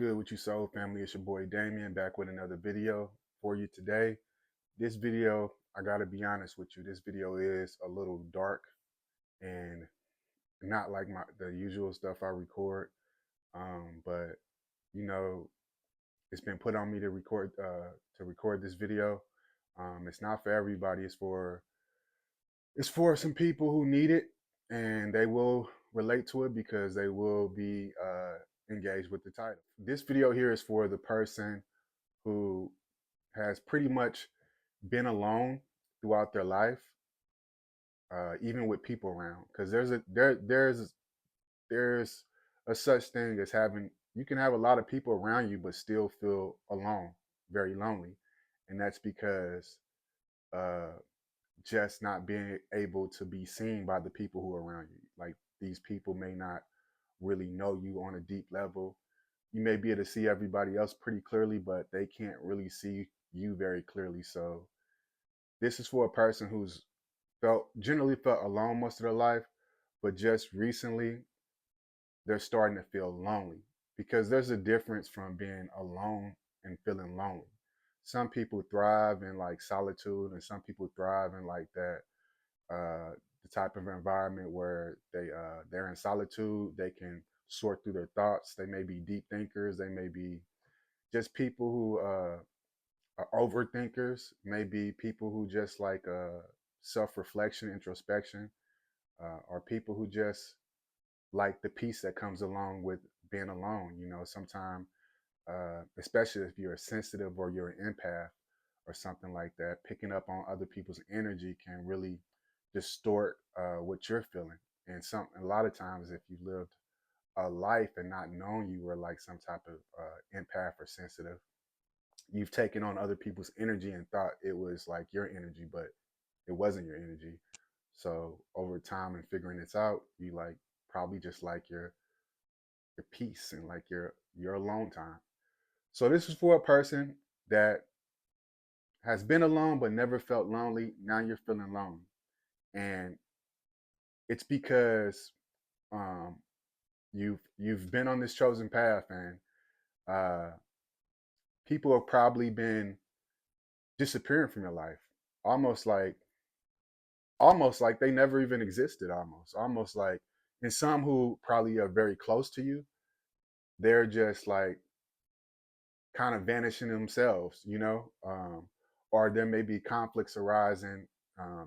Good with you, soul family? It's your boy Damien back with another video for you today. This video, I gotta be honest with you, this video is a little dark and not like the usual stuff I record. But you know, it's been put on me to record this video. It's not for everybody. It's for some people who need it, and they will relate to it because they will be engaged with the title. This video here is for the person who has pretty much been alone throughout their life, even with people around. Because there's a such thing as having you can have a lot of people around you but still feel alone, very lonely, and that's because uh, just not being able to be seen by the people who are around you. Like these people may not really know you on a deep level. You may be able to see everybody else pretty clearly, but they can't really see you very clearly. So this is for a person who's generally felt alone most of their life, but just recently they're starting to feel lonely because there's a difference from being alone and feeling lonely. Some people thrive in like solitude, and some people thrive in like that the type of environment where they're in solitude. They can sort through their thoughts. They may be deep thinkers. They may be just people who are overthinkers. Maybe people who just like self-reflection, introspection, or people who just like the peace that comes along with being alone. You know, sometimes, especially if you're sensitive or you're an empath or something like that, picking up on other people's energy can really distort what you're feeling. And a lot of times, if you lived a life and not known you were like some type of empath or sensitive, you've taken on other people's energy and thought it was like your energy, but it wasn't your energy. So over time and figuring this out, you like probably just like your peace and like your alone time. So this is for a person that has been alone but never felt lonely. Now you're feeling lonely, and it's because um, you've been on this chosen path, and uh, people have probably been disappearing from your life, almost like almost like they never even existed. Almost like, and some who probably are very close to you, they're just like kind of vanishing themselves, or there may be conflicts arising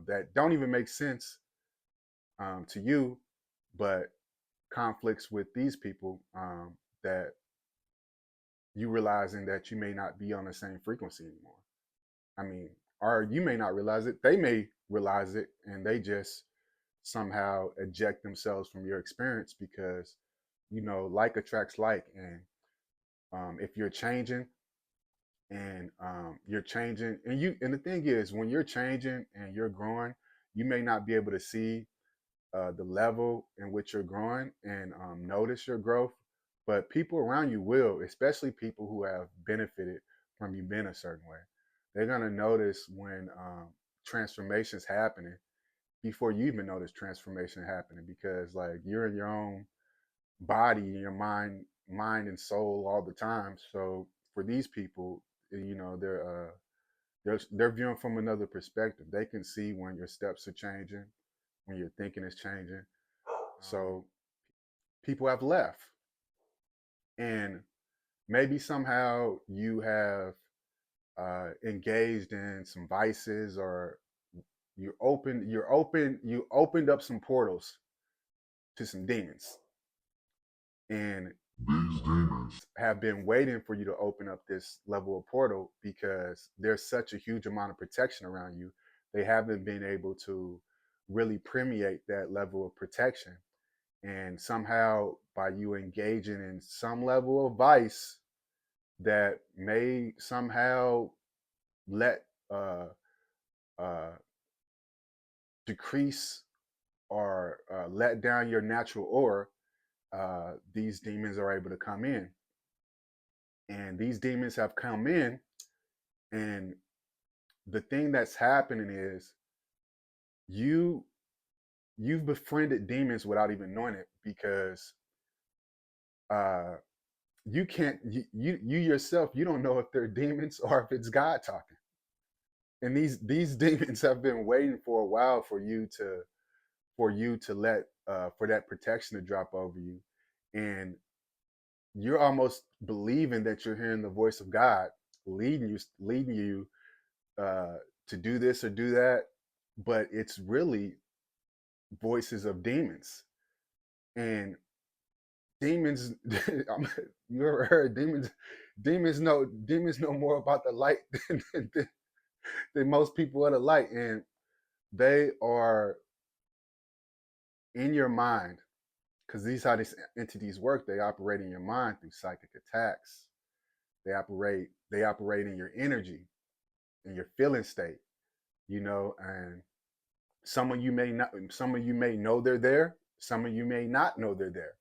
that don't even make sense to you, but conflicts with these people that you realizing that you may not be on the same frequency anymore. I mean, or you may not realize it. They may realize it and they just somehow eject themselves from your experience because, like attracts like. And if you're changing and the thing is, when you're changing and you're growing, you may not be able to see the level in which you're growing and notice your growth, but people around you will, especially people who have benefited from you being a certain way. They're gonna notice when transformations happening before you even notice transformation happening because like you're in your own body, in your mind and soul all the time. So for these people, they're viewing from another perspective. They can see when your steps are changing, when your thinking is changing. So people have left, and maybe somehow you have engaged in some vices, or you opened up some portals to some demons, and these demons have been waiting for you to open up this level of portal because there's such a huge amount of protection around you. They haven't been able to really permeate that level of protection. And somehow, by you engaging in some level of vice that may somehow let uh, decrease or let down your natural aura, these demons are able to come in. And these demons have come in, and the thing that's happening is you you've befriended demons without even knowing it because uh, you can't you yourself, you don't know if they're demons or if it's God talking. And these demons have been waiting for a while for you to let for that protection to drop over you, and you're almost believing that you're hearing the voice of God leading you uh, to do this or do that, but it's really voices of demons. And demons, you ever heard demons? Demons know more about the light than most people of the light, and they are in your mind because these how these entities work. They operate in your mind through psychic attacks. They operate in your energy, in your feeling state. And some of you may know they're there. Some of you may not know they're there,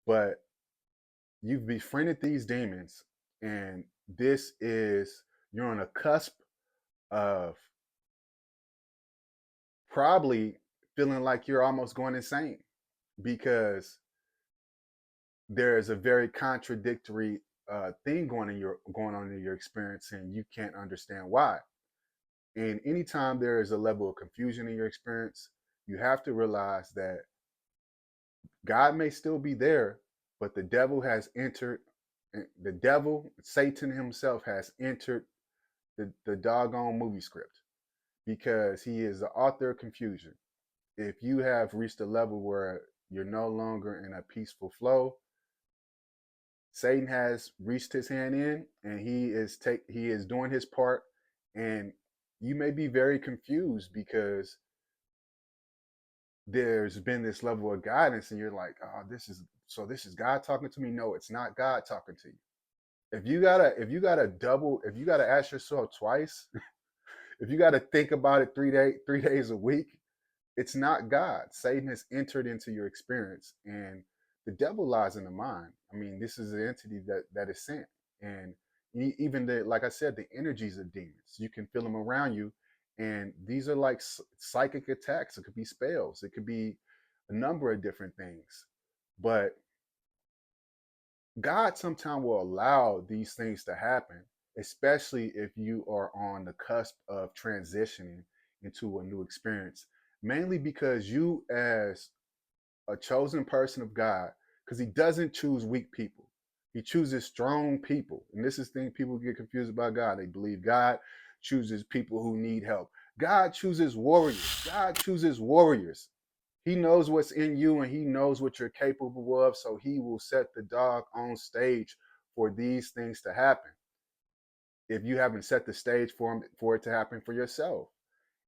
but you've befriended these demons, and this is you're on a cusp of probably feeling like you're almost going insane because there's a very contradictory thing going on in your experience, and you can't understand why. And anytime there is a level of confusion in your experience, you have to realize that God may still be there, but the devil has entered. The devil, Satan himself, has entered the doggone movie script because he is the author of confusion. If you have reached a level where you're no longer in a peaceful flow, Satan has reached his hand in, and he is doing his part, and you may be very confused because there's been this level of guidance, and you're like, oh, this is God talking to me. No, it's not God talking to you. If you gotta ask yourself twice, if you gotta think about it 3 days a week, it's not God. Satan has entered into your experience, and the devil lies in the mind. I mean, this is an entity that is sent, and even like I said, the energies of demons. You can feel them around you, and these are like psychic attacks. It could be spells. It could be a number of different things, but God sometimes will allow these things to happen, especially if you are on the cusp of transitioning into a new experience. Mainly because you, as a chosen person of God, because He doesn't choose weak people, He chooses strong people. And this is the thing people get confused about God. They believe God chooses people who need help. God chooses warriors. God chooses warriors. He knows what's in you, and He knows what you're capable of. So He will set the dog on stage for these things to happen if you haven't set the stage for it to happen for yourself.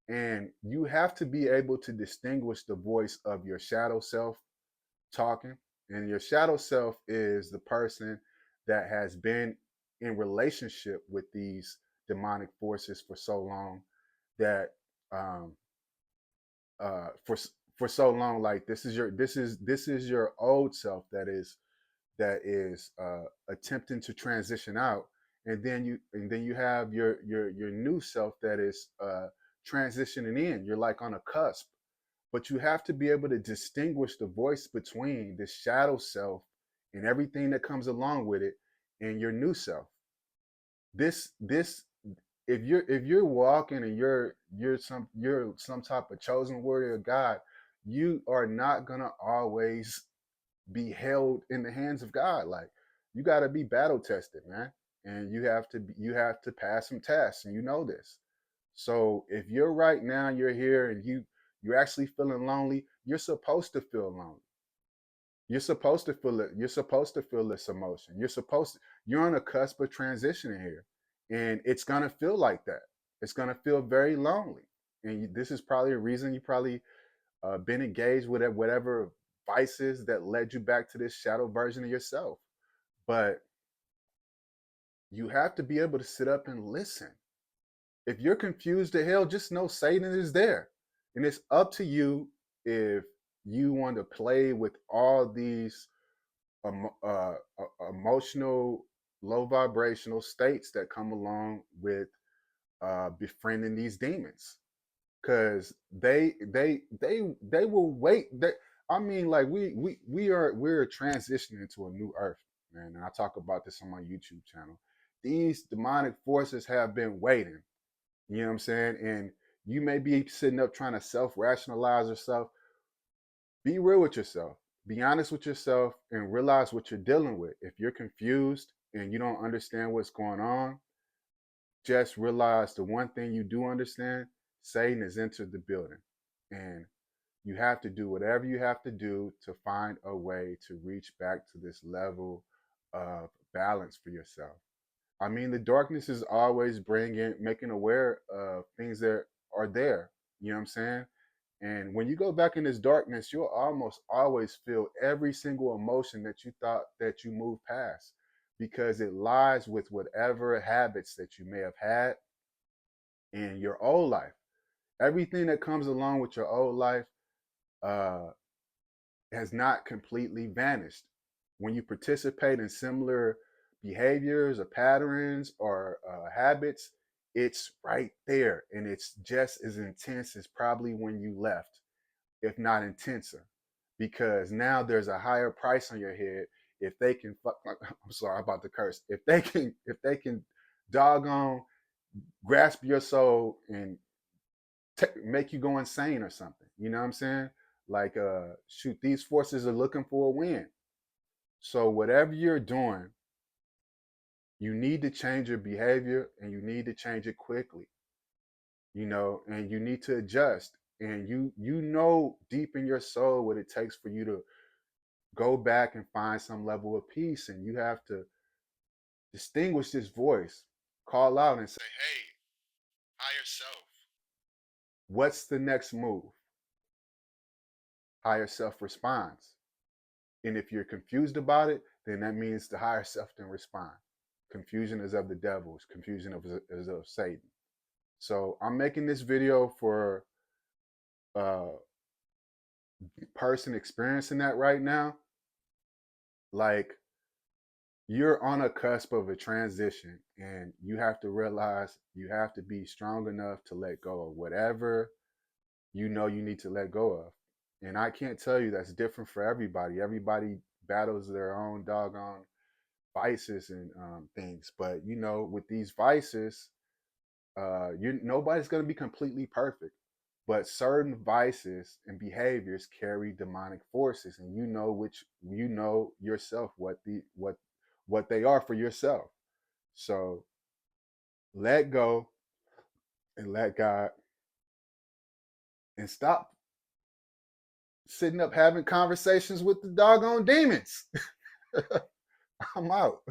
And you have to be able to distinguish the voice of your shadow self talking. And your shadow self is the person that has been in relationship with these demonic forces for so long that um, uh, for for so long, like this is your old self that is attempting to transition out, and then you have your new self that is transitioning in. You're like on a cusp, but you have to be able to distinguish the voice between the shadow self and everything that comes along with it and your new self. This if you're walking and you're some type of chosen warrior of God, you are not gonna always be held in the hands of God. Like, you got to be battle tested, man, and you have to pass some tests, and you know this. So if you're right now, you're here, and you're actually feeling lonely, you're supposed to feel lonely. You're supposed to feel it. You're supposed to feel this emotion. You're on a cusp of transitioning here, and it's gonna feel like that. It's gonna feel very lonely, and this is probably a reason you probably been engaged with whatever vices that led you back to this shadow version of yourself. But you have to be able to sit up and listen. If you're confused to hell, just know Satan is there. And it's up to you if you want to play with all these emotional, low vibrational states that come along with befriending these demons. Because they will wait. I mean, like we're transitioning to a new earth. man. And I talk about this on my YouTube channel. These demonic forces have been waiting. You know what I'm saying? And you may be sitting up trying to self rationalize yourself. Be real with yourself. Be honest with yourself and realize what you're dealing with. If you're confused and you don't understand what's going on, just realize the one thing you do understand: Satan has entered the building. And you have to do whatever you have to do to find a way to reach back to this level of balance for yourself. I mean, the darkness is always bringing, making aware of things that are there. You know what I'm saying? And when you go back in this darkness, you'll almost always feel every single emotion that you thought that you moved past, because it lies with whatever habits that you may have had in your old life. Everything that comes along with your old life uh, has not completely vanished. When you participate in similar behaviors or patterns or habits, it's right there, and it's just as intense as probably when you left, if not intenser, because now there's a higher price on your head. If they can, I'm sorry about the curse. If they can doggone grasp your soul and make you go insane or something. You know what I'm saying? Like, shoot, these forces are looking for a win. So whatever you're doing, you need to change your behavior, and you need to change it quickly. And you need to adjust. And you know deep in your soul what it takes for you to go back and find some level of peace. And you have to distinguish this voice, call out and say, "Hey, higher self, what's the next move?" Higher self responds. And if you're confused about it, then that means the higher self didn't respond. Confusion is of the devil. Confusion is of Satan. So I'm making this video for a person experiencing that right now. Like, you're on a cusp of a transition, and you have to realize you have to be strong enough to let go of whatever you need to let go of. And I can't tell you that's different for everybody. Everybody battles their own doggone vices and things. But with these vices, nobody's going to be completely perfect. But certain vices and behaviors carry demonic forces, and you know yourself what they are for yourself. So let go and let God, and stop sitting up having conversations with the doggone demons. I'm out.